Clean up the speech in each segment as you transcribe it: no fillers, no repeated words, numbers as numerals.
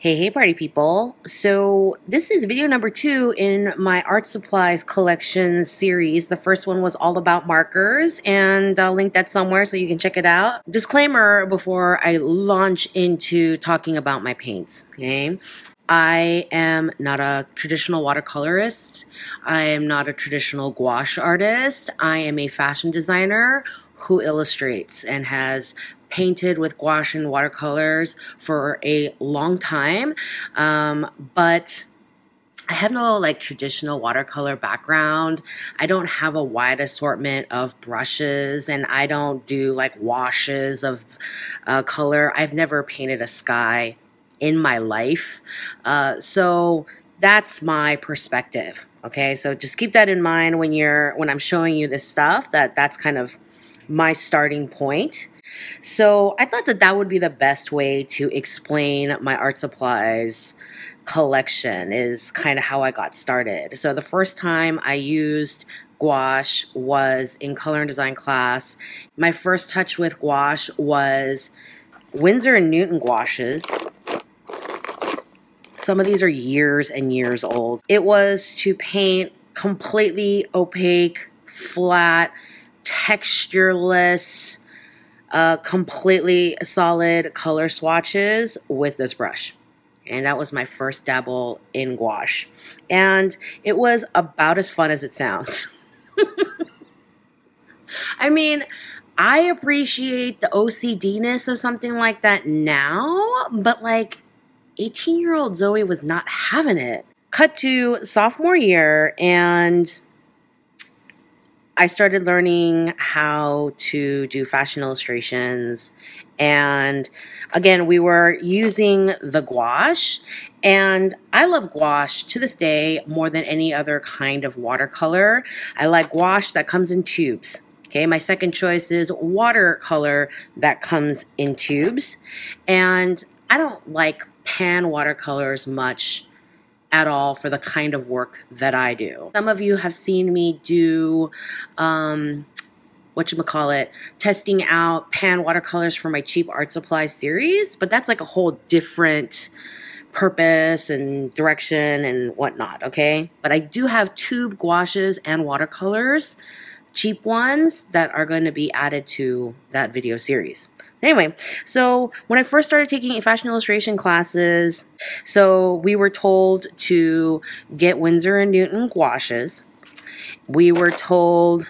Hey party people. So this is video number 2 in my art supplies collection series. The first one was all about markers, and I'll link that somewhere so you can check it out. Disclaimer before I launch into talking about my paints, okay? I am not a traditional watercolorist. I am not a traditional gouache artist. I am a fashion designer who illustrates and has painted with gouache and watercolors for a long time, but I have no like traditional watercolor background. I don't have a wide assortment of brushes, and I don't do like washes of color. I've never painted a sky in my life, so that's my perspective. Okay, so just keep that in mind when I'm showing you this stuff. That's kind of my starting point. So I thought that would be the best way to explain my art supplies collection, is kind of how I got started. So the first time I used gouache was in color and design class. My first touch with gouache was Winsor & Newton gouaches. Some of these are years and years old. It was to paint completely opaque, flat, textureless, completely solid color swatches with this brush. And that was my first dabble in gouache. And it was about as fun as it sounds. I mean, I appreciate the OCD-ness of something like that now, but like 18-year-old Zoe was not having it. Cut to sophomore year, and I started learning how to do fashion illustrations, and again, we were using the gouache, and I love gouache to this day more than any other kind of watercolor. I like gouache that comes in tubes. Okay, my second choice is watercolor that comes in tubes, and I don't like pan watercolors much at all for the kind of work that I do. Some of you have seen me do testing out pan watercolors for my cheap art supply series, but that's like a whole different purpose and direction and whatnot, okay? But I do have tube gouaches and watercolors, cheap ones, that are going to be added to that video series. Anyway, so when I first started taking fashion illustration classes, so we were told to get Winsor & Newton gouaches. We were told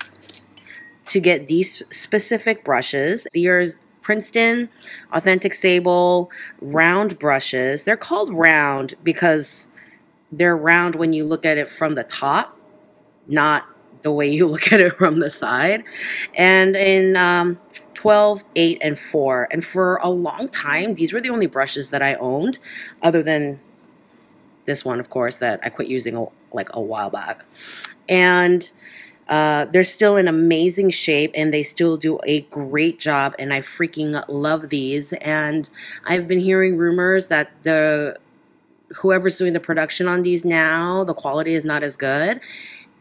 to get these specific brushes. These are Princeton Authentic Sable round brushes. They're called round because they're round when you look at it from the top, not the way you look at it from the side. And in 12, 8, and 4. And for a long time, these were the only brushes that I owned, other than this one, of course, that I quit using a while back. And they're still in amazing shape, and they still do a great job, and I freaking love these. And I've been hearing rumors that whoever's doing the production on these now, the quality is not as good,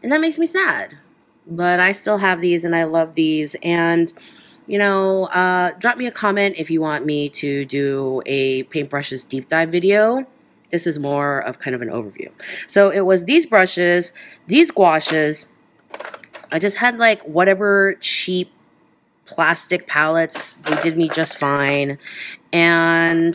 and that makes me sad. But I still have these, and I love these. And you know, drop me a comment if you want me to do a paintbrushes deep dive video. This is more of kind of an overview. So it was these brushes, these gouaches. I just had like whatever cheap plastic palettes. They did me just fine. And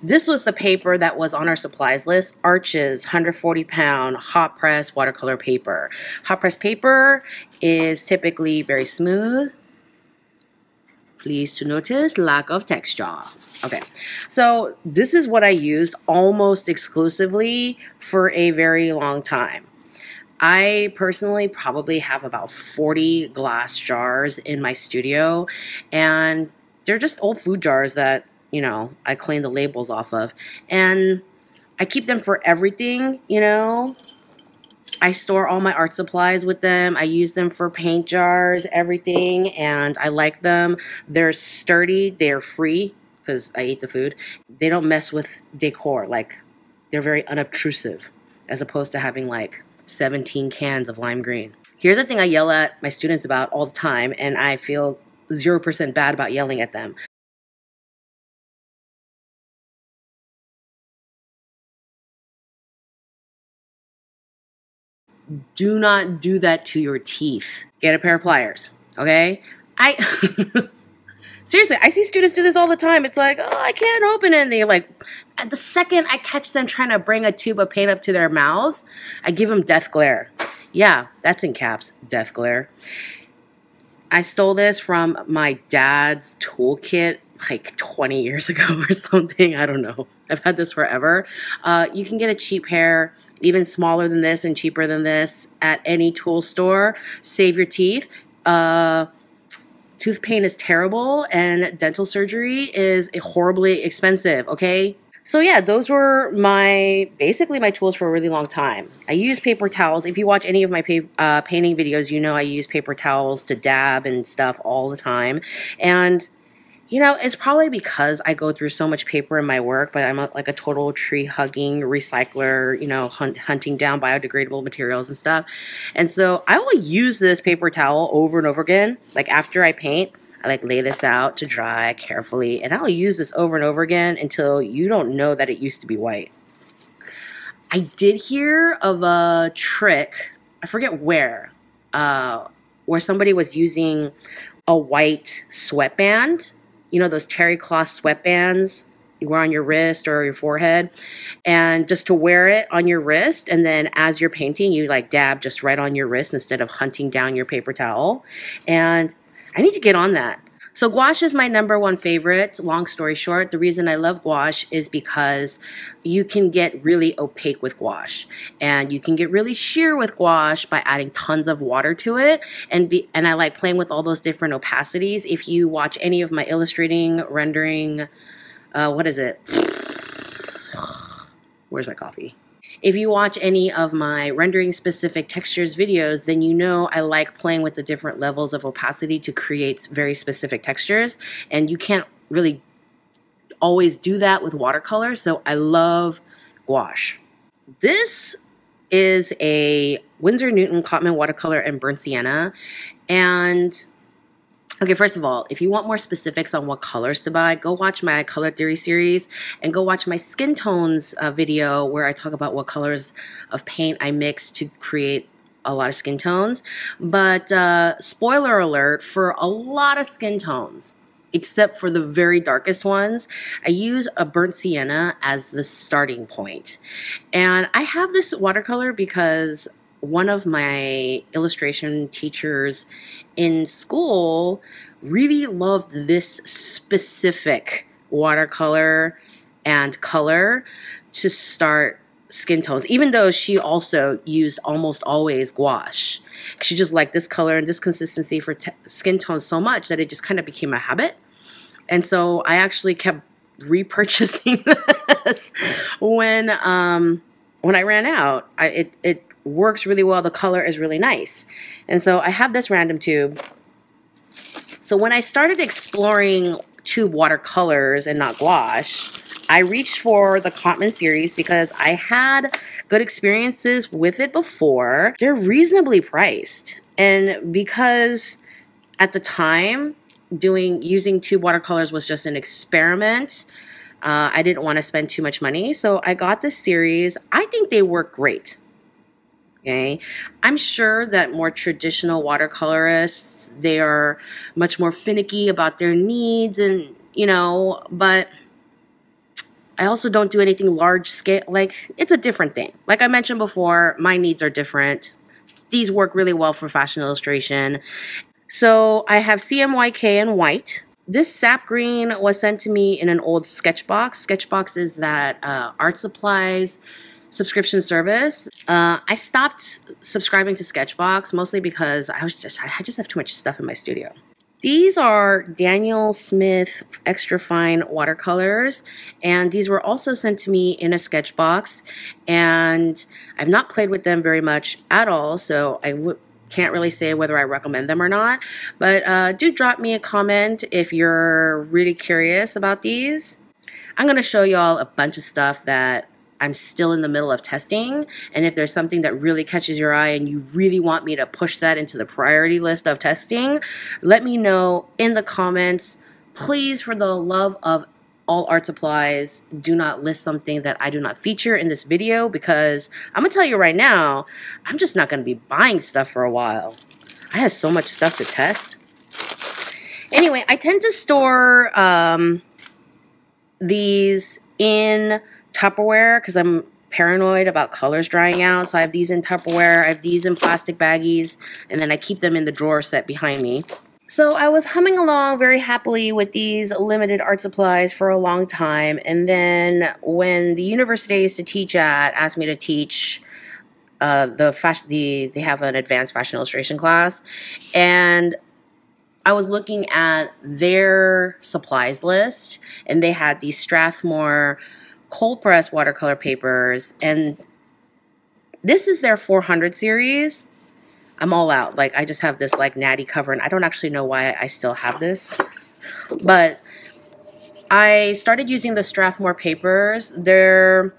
this was the paper that was on our supplies list. Arches, 140-pound hot press watercolor paper. Hot press paper is typically very smooth. Please to notice lack of texture. Okay, so this is what I used almost exclusively for a very long time. I personally probably have about 40 glass jars in my studio, and they're just old food jars that, you know, I clean the labels off of, and I keep them for everything, you know. I store all my art supplies with them. I use them for paint jars, everything, and I like them. They're sturdy. They're free because I eat the food. They don't mess with decor. Like, they're very unobtrusive, as opposed to having like 17 cans of lime green. Here's the thing I yell at my students about all the time, and I feel 0% bad about yelling at them. Do not do that to your teeth. Get a pair of pliers, okay? Seriously, I see students do this all the time. It's like, oh, I can't open it. And they're like, at the second I catch them trying to bring a tube of paint up to their mouths, I give them death glare. Yeah, that's in caps, death glare. I stole this from my dad's toolkit like 20 years ago or something. I don't know. I've had this forever. You can get a cheap pair, even smaller than this and cheaper than this, at any tool store. Save your teeth. Tooth pain is terrible, and dental surgery is horribly expensive, okay? So yeah, those were basically my tools for a really long time. I use paper towels. If you watch any of my painting videos, you know I use paper towels to dab and stuff all the time. And you know, it's probably because I go through so much paper in my work, but I'm like a total tree-hugging recycler, you know, hunting down biodegradable materials and stuff. And so I will use this paper towel over and over again. Like after I paint, I like lay this out to dry carefully, and I'll use this over and over again until you don't know that it used to be white. I did hear of a trick, I forget where somebody was using a white sweatband. You know, those terry cloth sweatbands you wear on your wrist or your forehead, and just to wear it on your wrist, and then as you're painting, you like dab just right on your wrist instead of hunting down your paper towel. And I need to get on that. So gouache is my #1 favorite. Long story short, the reason I love gouache is because you can get really opaque with gouache, and you can get really sheer with gouache by adding tons of water to it. And I like playing with all those different opacities. If you watch any of my illustrating, rendering, what is it? Where's my coffee? If you watch any of my rendering specific textures videos, then you know I like playing with the different levels of opacity to create very specific textures. And you can't really always do that with watercolor, so I love gouache. This is a Winsor Newton Cotman watercolor in burnt sienna. And okay, first of all, if you want more specifics on what colors to buy, go watch my color theory series and go watch my skin tones video where I talk about what colors of paint I mix to create a lot of skin tones. But spoiler alert, for a lot of skin tones, except for the very darkest ones, I use a burnt sienna as the starting point. And I have this watercolor because one of my illustration teachers in school really loved this specific watercolor and color to start skin tones, even though she also used almost always gouache. She just liked this color and this consistency for skin tones so much that it just kind of became a habit. And so I actually kept repurchasing this when I ran out. It works really well. The color is really nice. And so I have this random tube. So when I started exploring tube watercolors and not gouache, I reached for the Cotman series because I had good experiences with it before. They're reasonably priced. And because at the time, using tube watercolors was just an experiment, I didn't want to spend too much money. So I got this series. I think they work great. Okay, I'm sure that more traditional watercolorists, they are much more finicky about their needs, and you know, but I also don't do anything large scale. Like, it's a different thing. Like I mentioned before, my needs are different. These work really well for fashion illustration. So I have CMYK in white. This sap green was sent to me in an old Sketchbox. Sketchbox is that art supplies subscription service. I stopped subscribing to Sketchbox mostly because I just have too much stuff in my studio. These are Daniel Smith extra fine watercolors, and these were also sent to me in a Sketchbox, and I've not played with them very much at all, so I can't really say whether I recommend them or not. But do drop me a comment if you're really curious about these. I'm going to show y'all a bunch of stuff that I'm still in the middle of testing, and if there's something that really catches your eye and you really want me to push that into the priority list of testing, let me know in the comments. Please, for the love of all art supplies. Do not list something that I do not feature in this video, because I'm gonna tell you right now, I'm just not gonna be buying stuff for a while. I have so much stuff to test. Anyway, I tend to store these in Tupperware because I'm paranoid about colors drying out. So I have these in Tupperware, I have these in plastic baggies, and then I keep them in the drawer set behind me. So I was humming along very happily with these limited art supplies for a long time, and then when the university I used to teach at asked me to teach they have an advanced fashion illustration class, and I was looking at their supplies list, and they had these Strathmore cold press watercolor papers, and this is their 400 series. I'm all out. Like, I just have this like natty cover, and I don't actually know why I still have this, but I started using the Strathmore papers. The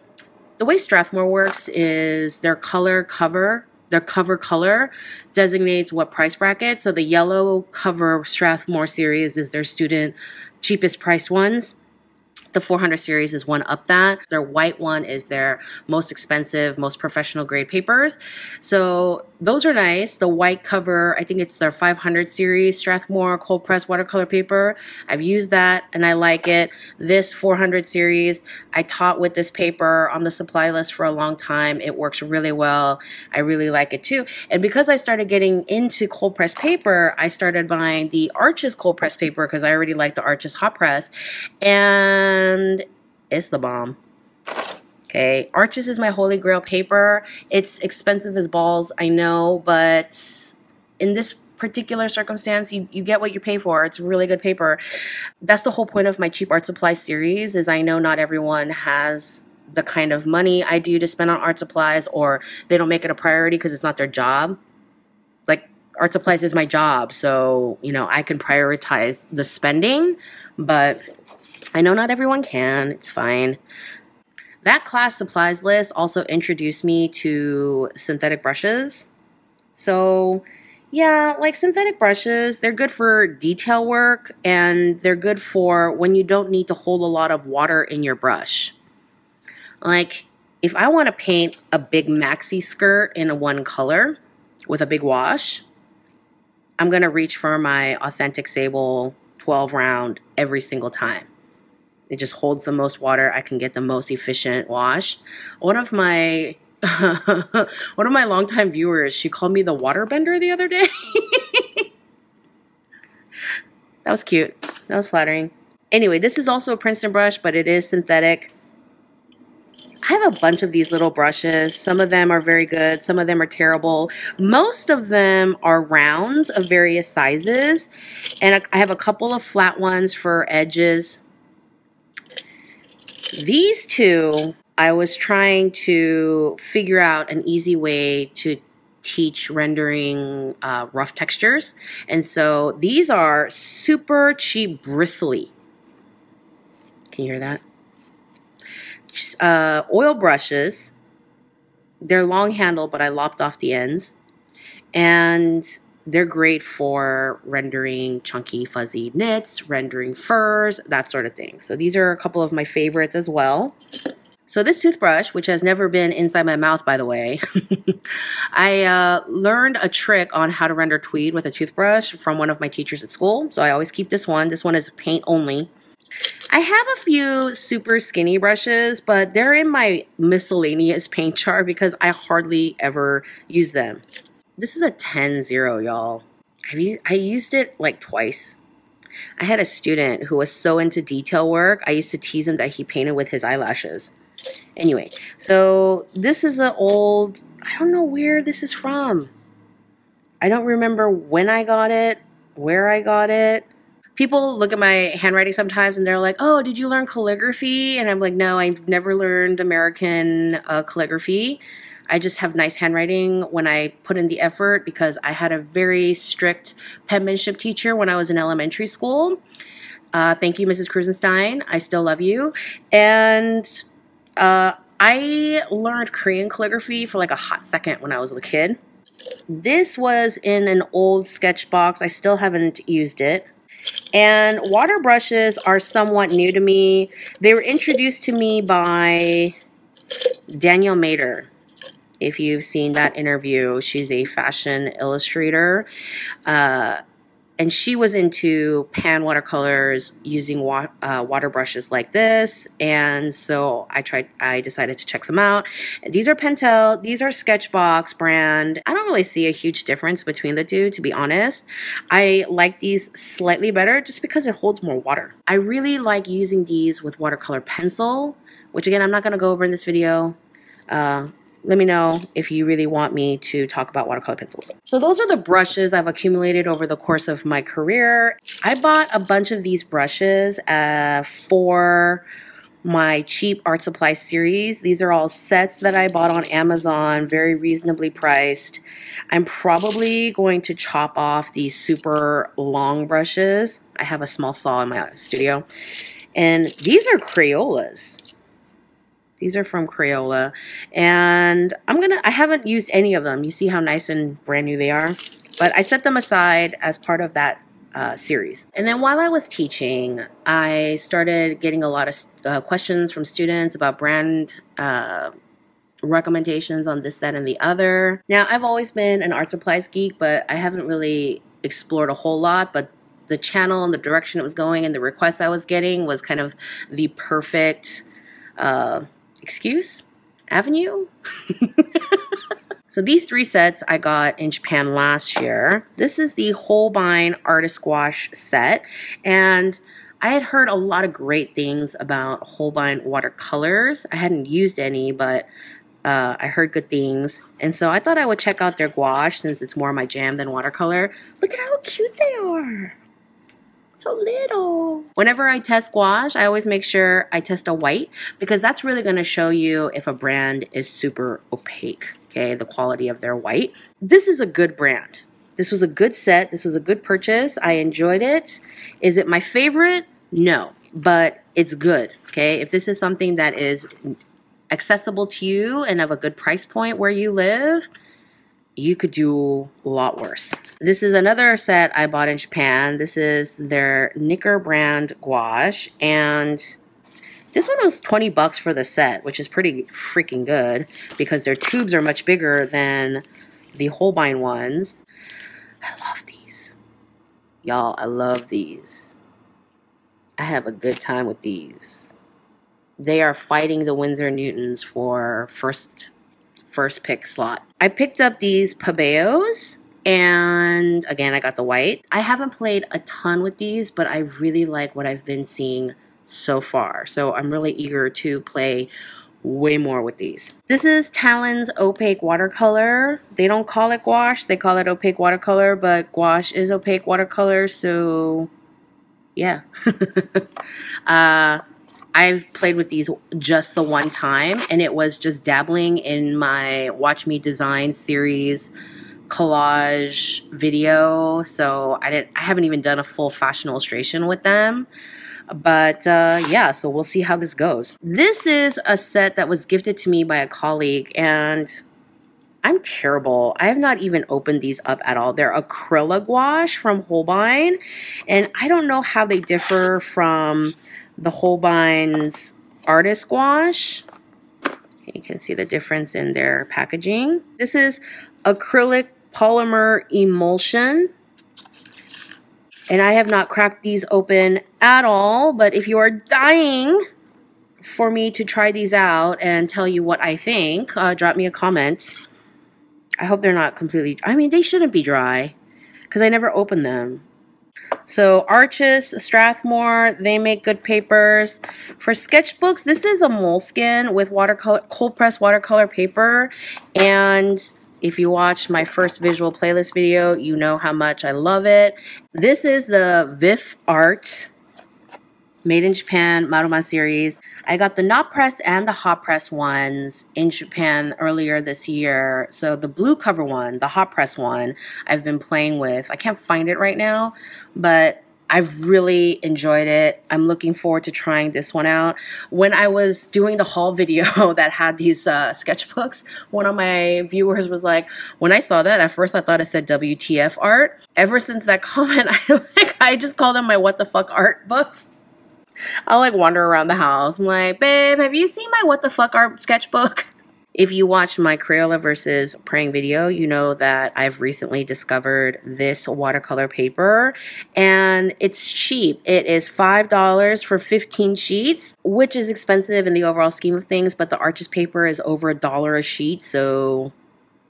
way Strathmore works is their cover color designates what price bracket. So the yellow cover Strathmore series is their student cheapest price ones. The 400 series is one up that. Their white one is their most expensive, most professional grade papers. So those are nice. The white cover, I think it's their 500 series Strathmore cold press watercolor paper. I've used that and I like it. This 400 series, I taught with this paper on the supply list for a long time. It works really well. I really like it too. And because I started getting into cold press paper, I started buying the Arches cold press paper because I already like the Arches hot press. And it's the bomb. Okay, Arches is my holy grail paper. It's expensive as balls, I know, but in this particular circumstance, you get what you pay for. It's really good paper. That's the whole point of my cheap art supply series, is I know not everyone has the kind of money I do to spend on art supplies, or they don't make it a priority because it's not their job. Like, art supplies is my job, so, you know, I can prioritize the spending, but I know not everyone can. It's fine. That class supplies list also introduced me to synthetic brushes. So yeah, like synthetic brushes, they're good for detail work, and they're good for when you don't need to hold a lot of water in your brush. Like, if I want to paint a big maxi skirt in a one color with a big wash, I'm going to reach for my authentic Sable 12 round every single time. It just holds the most water. I can get the most efficient wash. One of my longtime viewers, she called me the water bender the other day. That was cute. That was flattering. Anyway, this is also a Princeton brush, but it is synthetic. I have a bunch of these little brushes. Some of them are very good. Some of them are terrible. Most of them are rounds of various sizes. And I have a couple of flat ones for edges. These two, I was trying to figure out an easy way to teach rendering rough textures. And so these are super cheap bristly. Can you hear that? Oil brushes. They're long handled, but I lopped off the ends. And they're great for rendering chunky, fuzzy knits, rendering furs, that sort of thing. So these are a couple of my favorites as well. So this toothbrush, which has never been inside my mouth, by the way, I learned a trick on how to render tweed with a toothbrush from one of my teachers at school. So I always keep this one. This one is paint only. I have a few super skinny brushes, but they're in my miscellaneous paint jar because I hardly ever use them. This is a 10-0, y'all. I used it like twice. I had a student who was so into detail work, I used to tease him that he painted with his eyelashes. Anyway, so this is an old, I don't know where this is from. I don't remember when I got it, where I got it. People look at my handwriting sometimes and they're like, oh, did you learn calligraphy? And I'm like, no, I've never learned American calligraphy. I just have nice handwriting when I put in the effort, because I had a very strict penmanship teacher when I was in elementary school. Thank you, Mrs. Krusenstein. I still love you. And I learned Korean calligraphy for like a hot second when I was a kid. This was in an old sketch box. I still haven't used it. And water brushes are somewhat new to me. They were introduced to me by Danielle Mader. If you've seen that interview, she's a fashion illustrator. And she was into pan watercolors using water brushes like this. And so I decided to check them out. These are Pentel, these are Sketchbox brand. I don't really see a huge difference between the two, to be honest. I like these slightly better just because it holds more water. I really like using these with watercolor pencil, which again, I'm not gonna go over in this video. Let me know if you really want me to talk about watercolor pencils. So those are the brushes I've accumulated over the course of my career. I bought a bunch of these brushes for my cheap art supply series. These are all sets that I bought on Amazon, very reasonably priced. I'm probably going to chop off these super long brushes. I have a small saw in my studio. And these are Crayolas. These are from Crayola, and I haven't used any of them. You see how nice and brand new they are? But I set them aside as part of that series. And then while I was teaching, I started getting a lot of questions from students about brand recommendations on this, that, and the other. Now, I've always been an art supplies geek, but I haven't really explored a whole lot, but the channel and the direction it was going and the requests I was getting was kind of the perfect avenue. So these three sets I got in Japan last year. This is the Holbein Artist Gouache set, and I had heard a lot of great things about Holbein watercolors. I hadn't used any, but I heard good things, and so I thought I would check out their gouache since it's more my jam than watercolor. Look at how cute they are. So little. Whenever I test gouache, I always make sure I test a white because that's really going to show you if a brand is super opaque, okay, the quality of their white. This is a good brand. This was a good set. This was a good purchase. I enjoyed it. Is it my favorite? No, but it's good, okay? If this is something that is accessible to you and of a good price point where you live, you could do a lot worse. This is another set I bought in Japan. This is their Nikkor brand gouache, and this one was 20 bucks for the set, which is pretty freaking good because their tubes are much bigger than the Holbein ones. I love these. Y'all, I love these. I have a good time with these. They are fighting the Winsor Newtons for first pick slot. I picked up these Pabeos, and again, I got the white. I haven't played a ton with these, but I really like what I've been seeing so far. So I'm really eager to play way more with these. This is Talyn's Opaque watercolor. They don't call it gouache, they call it opaque watercolor, but gouache is opaque watercolor, so yeah. I've played with these just the one time, and it was just dabbling in my Watch Me Design series collage video. So I haven't even done a full fashion illustration with them. But yeah, so we'll see how this goes. This is a set that was gifted to me by a colleague, and I'm terrible. I have not even opened these up at all. They're acrylic gouache from Holbein, and I don't know how they differ from the Holbein's Artist Gouache. You can see the difference in their packaging. This is acrylic polymer emulsion, and I have not cracked these open at all, but if you are dying for me to try these out and tell you what I think, drop me a comment. I hope they're not completely, I mean, they shouldn't be dry because I never opened them. So Arches, Strathmore, they make good papers. For sketchbooks, this is a moleskin with watercolor, cold press watercolor paper. And if you watched my first visual playlist video, you know how much I love it. This is the VIF Art Made in Japan Maruman series. I got the not press and the hot press ones in Japan earlier this year. So the blue cover one, the hot press one, I've been playing with. I can't find it right now, but I've really enjoyed it. I'm looking forward to trying this one out. When I was doing the haul video that had these sketchbooks, one of my viewers was like, when I saw that, at first I thought it said WTF art. Ever since that comment, I just call them my what the fuck art book. I'll like wander around the house. I'm like, babe, have you seen my what the fuck art sketchbook? If you watched my Crayola versus praying video, you know that I've recently discovered this watercolor paper, and it's cheap. It is $5 for 15 sheets, which is expensive in the overall scheme of things, but the Arches paper is over $1 a sheet, so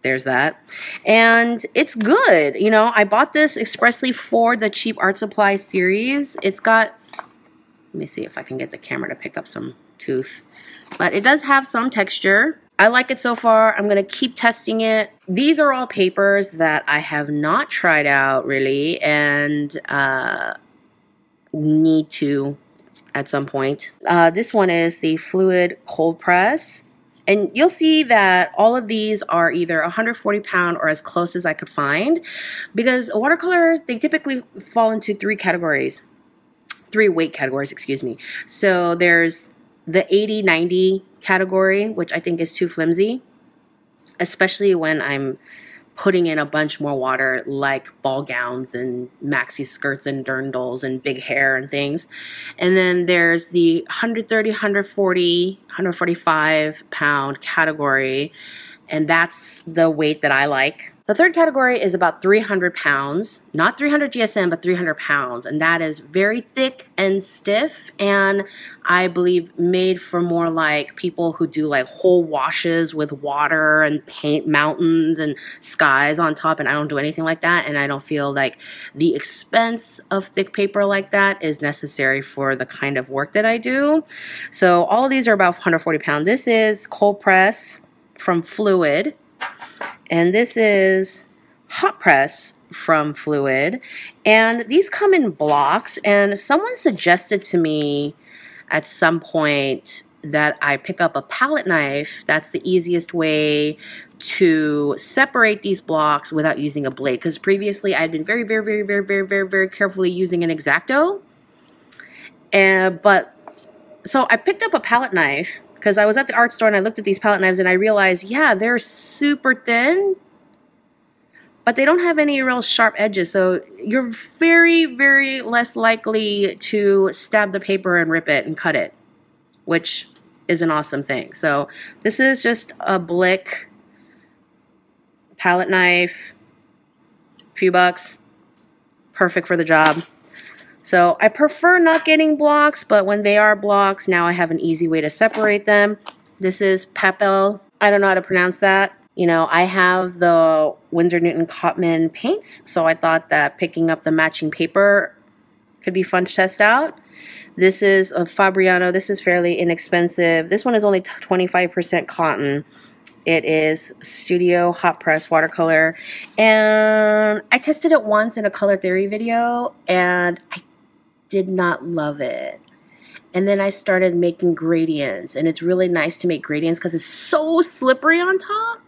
there's that. And it's good. You know, I bought this expressly for the cheap art supply series. It's got, let me see if I can get the camera to pick up some tooth, but it does have some texture. I like it so far. I'm going to keep testing it. These are all papers that I have not tried out really, and need to at some point. This one is the Fluid Cold Press. And you'll see that all of these are either 140 pound or as close as I could find, because watercolors, they typically fall into three weight categories, excuse me. So there's the 80-90 category, which I think is too flimsy, especially when I'm putting in a bunch more water, like ball gowns and maxi skirts and dirndls and big hair and things. And then there's the 130, 140, 145 pound category, and that's the weight that I like. The third category is about 300 pounds, not 300 GSM, but 300 pounds. And that is very thick and stiff, and I believe made for more like people who do like whole washes with water and paint mountains and skies on top. And I don't do anything like that. And I don't feel like the expense of thick paper like that is necessary for the kind of work that I do. So all of these are about 140 pounds. This is cold press from Fluid. And this is hot press from Fluid. And these come in blocks. And someone suggested to me at some point that I pick up a palette knife. That's the easiest way to separate these blocks without using a blade. Because previously I had been very carefully using an X-Acto. So I picked up a palette knife, because I was at the art store and I looked at these palette knives and I realized, yeah, they're super thin, but they don't have any real sharp edges. So you're very less likely to stab the paper and rip it and cut it, which is an awesome thing. So this is just a Blick palette knife, few bucks, perfect for the job. So I prefer not getting blocks, but when they are blocks, now I have an easy way to separate them. This is Papel. I don't know how to pronounce that. You know, I have the Winsor Newton Cotman paints, so I thought that picking up the matching paper could be fun to test out. This is a Fabriano. This is fairly inexpensive. This one is only 25% cotton. It is Studio Hot Press Watercolor. And I tested it once in a color theory video, and I did not love it. And then I started making gradients, and it's really nice to make gradients because it's so slippery on top.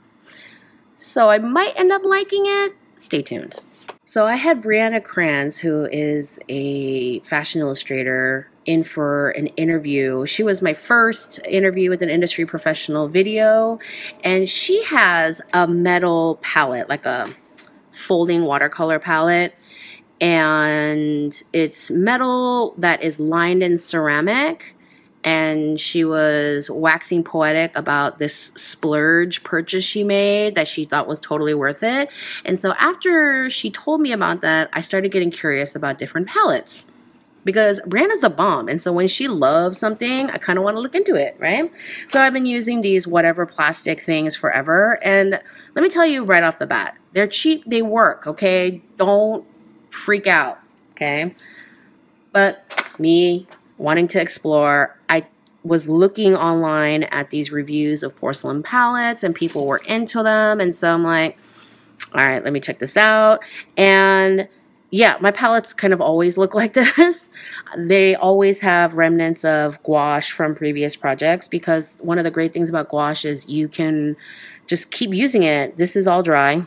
So I might end up liking it. Stay tuned. So I had Brianna Kranz, who is a fashion illustrator, in for an interview. She was my first interview with an industry professional video, and she has a metal palette, like a folding watercolor palette. And it's metal that is lined in ceramic, and she was waxing poetic about this splurge purchase she made that she thought was totally worth it. And so after she told me about that, I started getting curious about different palettes, because Brianna's the bomb. And so when she loves something, I kind of want to look into it, right? So I've been using these whatever plastic things forever, and let me tell you right off the bat, they're cheap, they work, okay? Don't freak out, okay? But me wanting to explore, I was looking online at these reviews of porcelain palettes, and people were into them, and so I'm like, all right, let me check this out. And yeah, my palettes kind of always look like this. They always have remnants of gouache from previous projects, because one of the great things about gouache is you can just keep using it. This is all dry.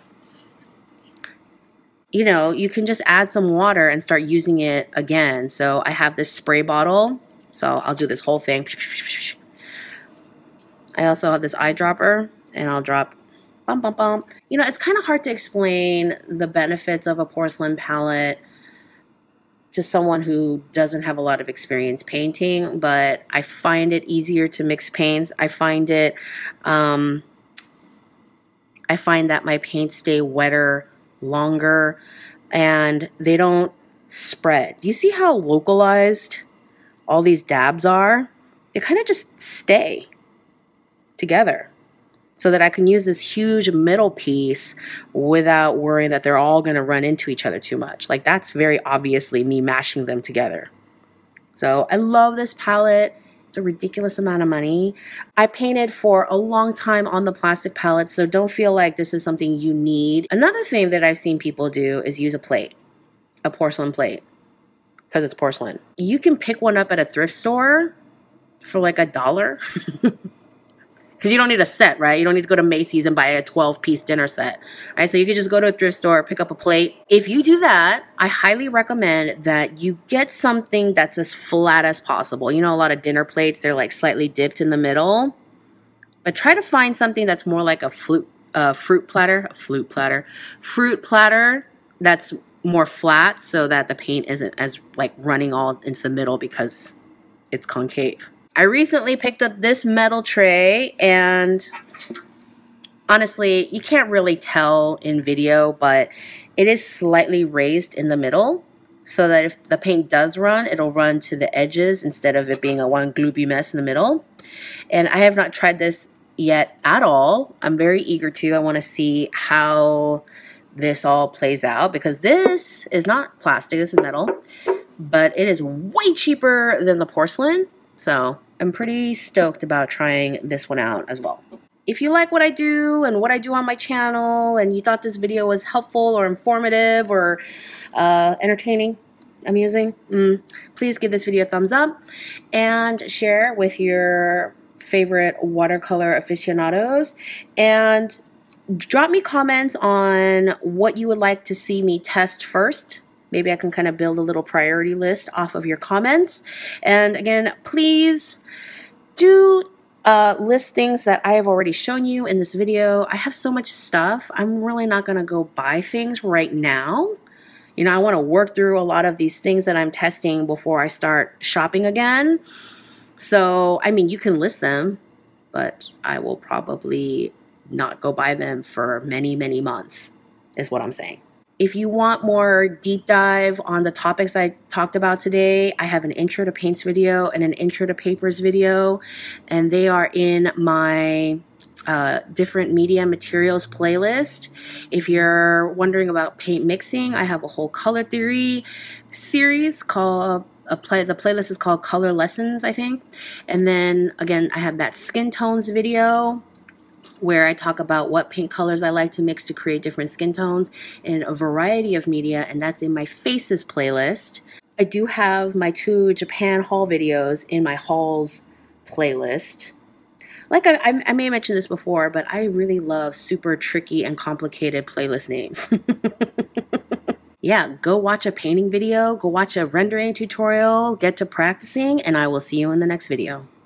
you know, you can just add some water and start using it again. So I have this spray bottle, so I'll do this whole thing. I also have this eyedropper, and I'll drop bum bum bum. You know, it's kind of hard to explain the benefits of a porcelain palette to someone who doesn't have a lot of experience painting, but I find it easier to mix paints. I find that my paints stay wetter longer and they don't spread. Do you see how localized all these dabs are? They kind of just stay together so that I can use this huge middle piece without worrying that they're all going to run into each other too much. Like, that's very obviously me mashing them together. So I love this palette. It's a ridiculous amount of money. I painted for a long time on the plastic palette, so don't feel like this is something you need. Another thing that I've seen people do is use a plate, a porcelain plate, because it's porcelain. You can pick one up at a thrift store for like $1. Because you don't need a set, right? You don't need to go to Macy's and buy a 12-piece dinner set, right? So you could just go to a thrift store, pick up a plate. If you do that, I highly recommend that you get something that's as flat as possible. You know, a lot of dinner plates, they're like slightly dipped in the middle. But try to find something that's more like a fruit platter that's more flat so that the paint isn't as like running all into the middle because it's concave. I recently picked up this metal tray, and honestly, you can't really tell in video, but it is slightly raised in the middle so that if the paint does run, it'll run to the edges instead of it being a one gloopy mess in the middle. And I have not tried this yet at all. I'm very eager to. I want to see how this all plays out because this is not plastic, this is metal, but it is way cheaper than the porcelain. So I'm pretty stoked about trying this one out as well. If you like what I do and what I do on my channel and you thought this video was helpful or informative or entertaining, amusing, please give this video a thumbs up and share with your favorite watercolor aficionados, and drop me comments on what you would like to see me test first. Maybe I can kind of build a little priority list off of your comments. And again, please do list things that I have already shown you in this video. I have so much stuff. I'm really not going to go buy things right now. You know, I want to work through a lot of these things that I'm testing before I start shopping again. So, I mean, you can list them, but I will probably not go buy them for many, many months, is what I'm saying. If you want more deep dive on the topics I talked about today, I have an intro to paints video and an intro to papers video, and they are in my different media materials playlist. If you're wondering about paint mixing, I have a whole color theory series called the playlist is called Color Lessons, I think. And then again, I have that skin tones video where I talk about what paint colors I like to mix to create different skin tones in a variety of media, and that's in my Faces playlist. I do have my 2 Japan haul videos in my hauls playlist. Like I may have mentioned this before, but I really love super tricky and complicated playlist names. Yeah, go watch a painting video, go watch a rendering tutorial, get to practicing, and I will see you in the next video.